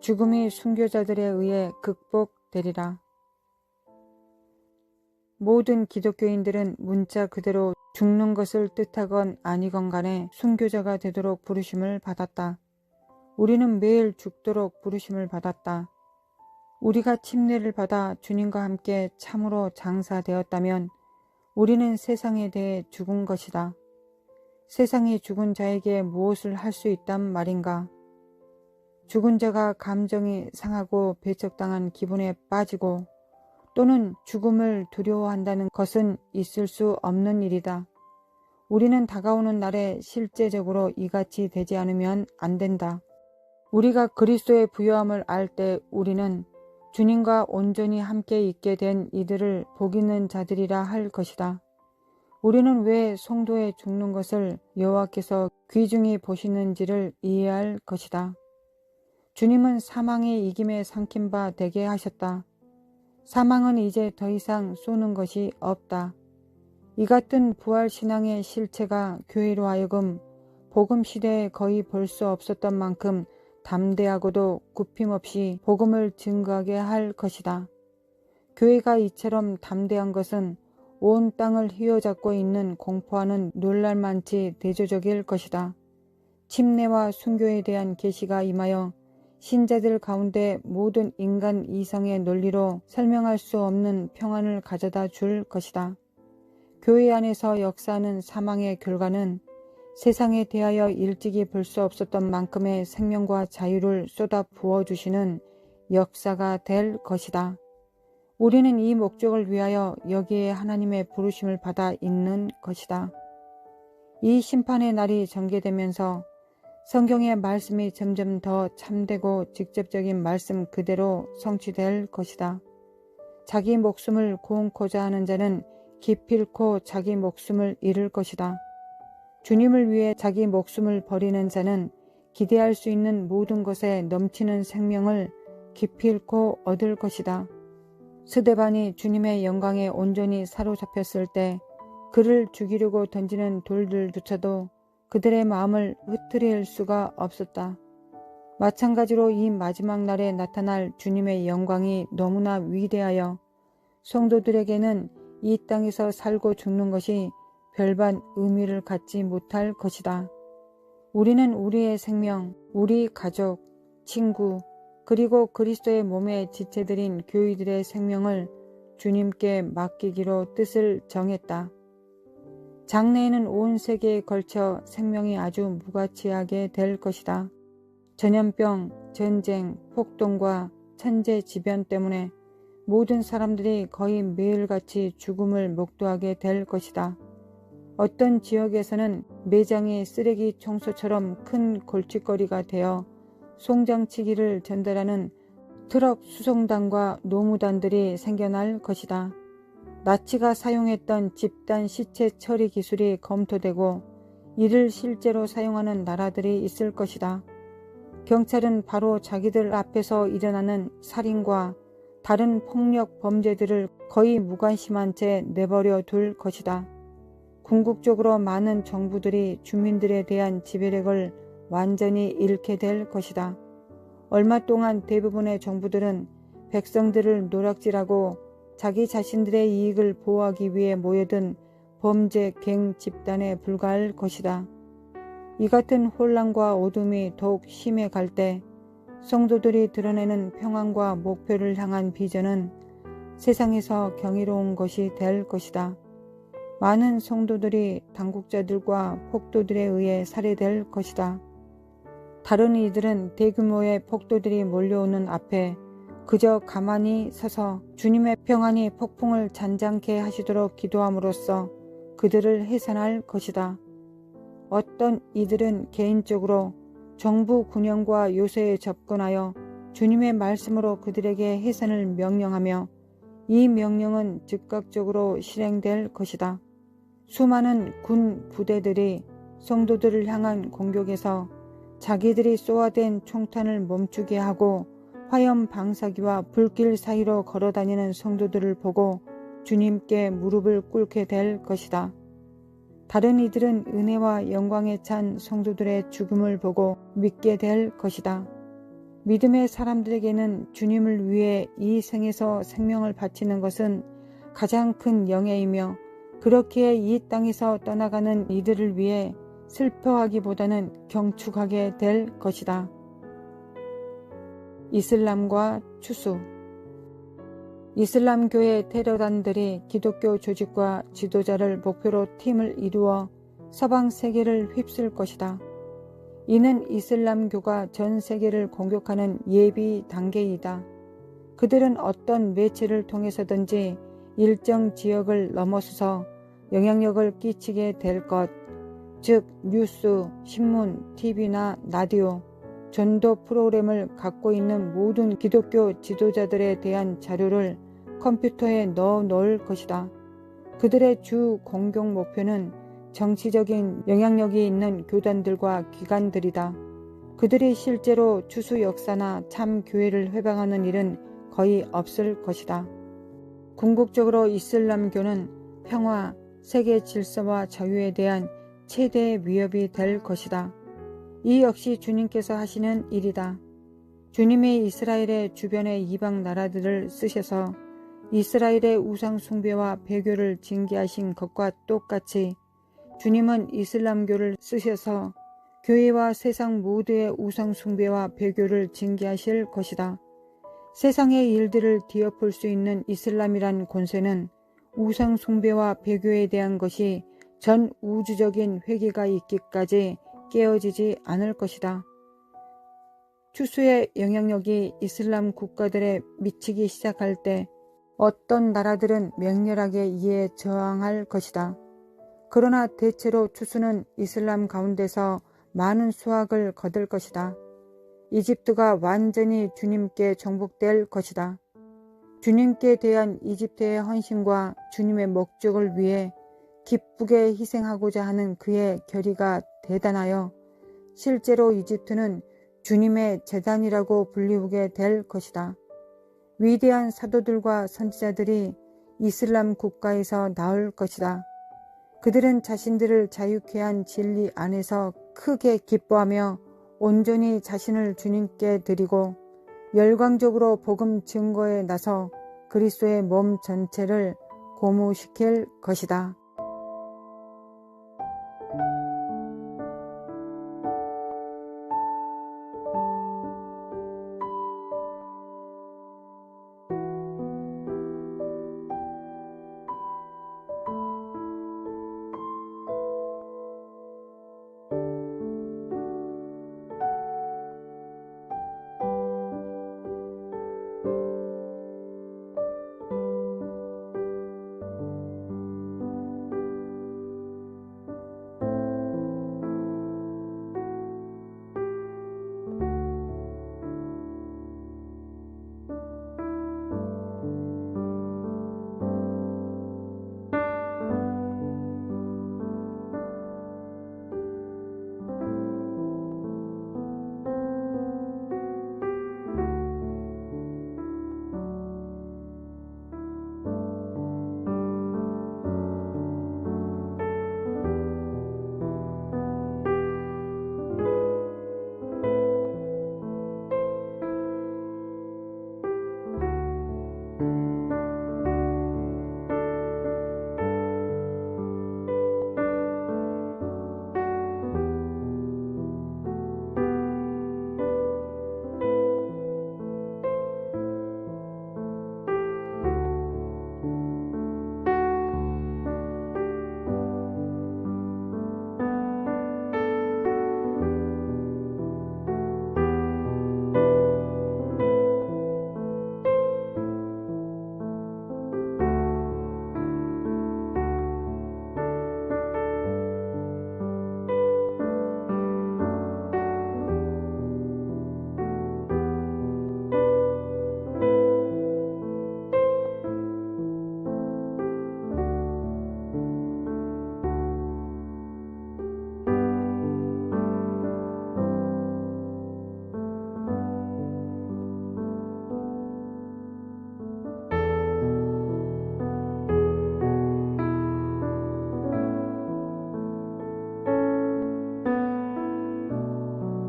죽음이 순교자들에 의해 극복되리라. 모든 기독교인들은 문자 그대로 죽는 것을 뜻하건 아니건 간에 순교자가 되도록 부르심을 받았다. 우리는 매일 죽도록 부르심을 받았다. 우리가 침례를 받아 주님과 함께 참으로 장사되었다면 우리는 세상에 대해 죽은 것이다. 세상이 죽은 자에게 무엇을 할 수 있단 말인가? 죽은 자가 감정이 상하고 배척당한 기분에 빠지고 또는 죽음을 두려워한다는 것은 있을 수 없는 일이다. 우리는 다가오는 날에 실제적으로 이같이 되지 않으면 안 된다. 우리가 그리스도의 부요함을 알 때 우리는 주님과 온전히 함께 있게 된 이들을 복 있는 자들이라 할 것이다. 우리는 왜 성도의 죽는 것을 여호와께서 귀중히 보시는지를 이해할 것이다. 주님은 사망의 이김에 삼킨 바 되게 하셨다. 사망은 이제 더 이상 쏘는 것이 없다. 이 같은 부활신앙의 실체가 교회로 하여금 복음시대에 거의 볼 수 없었던 만큼 담대하고도 굽힘없이 복음을 증거하게 할 것이다. 교회가 이처럼 담대한 것은 온 땅을 휘어잡고 있는 공포와는 놀랄만치 대조적일 것이다. 침례와 순교에 대한 계시가 임하여 신자들 가운데 모든 인간 이성의 논리로 설명할 수 없는 평안을 가져다 줄 것이다. 교회 안에서 역사하는 사망의 결과는 세상에 대하여 일찍이 볼 수 없었던 만큼의 생명과 자유를 쏟아 부어주시는 역사가 될 것이다. 우리는 이 목적을 위하여 여기에 하나님의 부르심을 받아 있는 것이다. 이 심판의 날이 전개되면서 성경의 말씀이 점점 더 참되고 직접적인 말씀 그대로 성취될 것이다. 자기 목숨을 구원코자 하는 자는 기필코 자기 목숨을 잃을 것이다. 주님을 위해 자기 목숨을 버리는 자는 기대할 수 있는 모든 것에 넘치는 생명을 기필코 얻을 것이다. 스데반이 주님의 영광에 온전히 사로잡혔을 때 그를 죽이려고 던지는 돌들조차도 그들의 마음을 흐트릴 수가 없었다. 마찬가지로 이 마지막 날에 나타날 주님의 영광이 너무나 위대하여 성도들에게는 이 땅에서 살고 죽는 것이 별반 의미를 갖지 못할 것이다. 우리는 우리의 생명, 우리 가족, 친구, 그리고 그리스도의 몸의 지체들인 교회들의 생명을 주님께 맡기기로 뜻을 정했다. 장래에는 온 세계에 걸쳐 생명이 아주 무가치하게 될 것이다. 전염병, 전쟁, 폭동과 천재지변 때문에 모든 사람들이 거의 매일같이 죽음을 목도하게 될 것이다. 어떤 지역에서는 매장이 쓰레기 청소처럼 큰 골칫거리가 되어 송장치기를 전달하는 트럭 수송단과 노무단들이 생겨날 것이다. 나치가 사용했던 집단 시체 처리 기술이 검토되고 이를 실제로 사용하는 나라들이 있을 것이다. 경찰은 바로 자기들 앞에서 일어나는 살인과 다른 폭력 범죄들을 거의 무관심한 채 내버려 둘 것이다. 궁극적으로 많은 정부들이 주민들에 대한 지배력을 완전히 잃게 될 것이다. 얼마 동안 대부분의 정부들은 백성들을 노략질하고 자기 자신들의 이익을 보호하기 위해 모여든 범죄 갱 집단에 불과할 것이다. 이 같은 혼란과 어둠이 더욱 심해갈 때 성도들이 드러내는 평안과 목표를 향한 비전은 세상에서 경이로운 것이 될 것이다. 많은 성도들이 당국자들과 폭도들에 의해 살해될 것이다. 다른 이들은 대규모의 폭도들이 몰려오는 앞에 그저 가만히 서서 주님의 평안이 폭풍을 잔잔케 하시도록 기도함으로써 그들을 해산할 것이다. 어떤 이들은 개인적으로 정부 군영과 요새에 접근하여 주님의 말씀으로 그들에게 해산을 명령하며 이 명령은 즉각적으로 실행될 것이다. 수많은 군 부대들이 성도들을 향한 공격에서 자기들이 쏘아댄 총탄을 멈추게 하고 화염 방사기와 불길 사이로 걸어다니는 성도들을 보고 주님께 무릎을 꿇게 될 것이다. 다른 이들은 은혜와 영광에 찬 성도들의 죽음을 보고 믿게 될 것이다. 믿음의 사람들에게는 주님을 위해 이 생에서 생명을 바치는 것은 가장 큰 영예이며, 그렇기에 이 땅에서 떠나가는 이들을 위해 슬퍼하기보다는 경축하게 될 것이다. 이슬람과 추수. 이슬람교의 테러단들이 기독교 조직과 지도자를 목표로 팀을 이루어 서방 세계를 휩쓸 것이다. 이는 이슬람교가 전 세계를 공격하는 예비 단계이다. 그들은 어떤 매체를 통해서든지 일정 지역을 넘어서서 영향력을 끼치게 될 것, 즉 뉴스, 신문, TV나 라디오, 전도 프로그램을 갖고 있는 모든 기독교 지도자들에 대한 자료를 컴퓨터에 넣어 놓을 것이다. 그들의 주 공격 목표는 정치적인 영향력이 있는 교단들과 기관들이다. 그들이 실제로 추수 역사나 참 교회를 회방하는 일은 거의 없을 것이다. 궁극적으로 이슬람교는 평화, 세계 질서와 자유에 대한 최대 위협이 될 것이다. 이 역시 주님께서 하시는 일이다. 주님이 이스라엘의 주변의 이방 나라들을 쓰셔서 이스라엘의 우상 숭배와 배교를 징계하신 것과 똑같이 주님은 이슬람교를 쓰셔서 교회와 세상 모두의 우상 숭배와 배교를 징계하실 것이다. 세상의 일들을 뒤엎을 수 있는 이슬람이란 권세는 우상 숭배와 배교에 대한 것이 전 우주적인 회개가 있기까지 깨어지지 않을 것이다. 추수의 영향력이 이슬람 국가들에 미치기 시작할 때 어떤 나라들은 맹렬하게 이에 저항할 것이다. 그러나 대체로 추수는 이슬람 가운데서 많은 수확을 거둘 것이다. 이집트가 완전히 주님께 정복될 것이다. 주님께 대한 이집트의 헌신과 주님의 목적을 위해 기쁘게 희생하고자 하는 그의 결의가 대단하여 실제로 이집트는 주님의 제단이라고 불리우게 될 것이다. 위대한 사도들과 선지자들이 이슬람 국가에서 나올 것이다. 그들은 자신들을 자유케 한 진리 안에서 크게 기뻐하며 온전히 자신을 주님께 드리고 열광적으로 복음 증거에 나서 그리스도의 몸 전체를 고무시킬 것이다.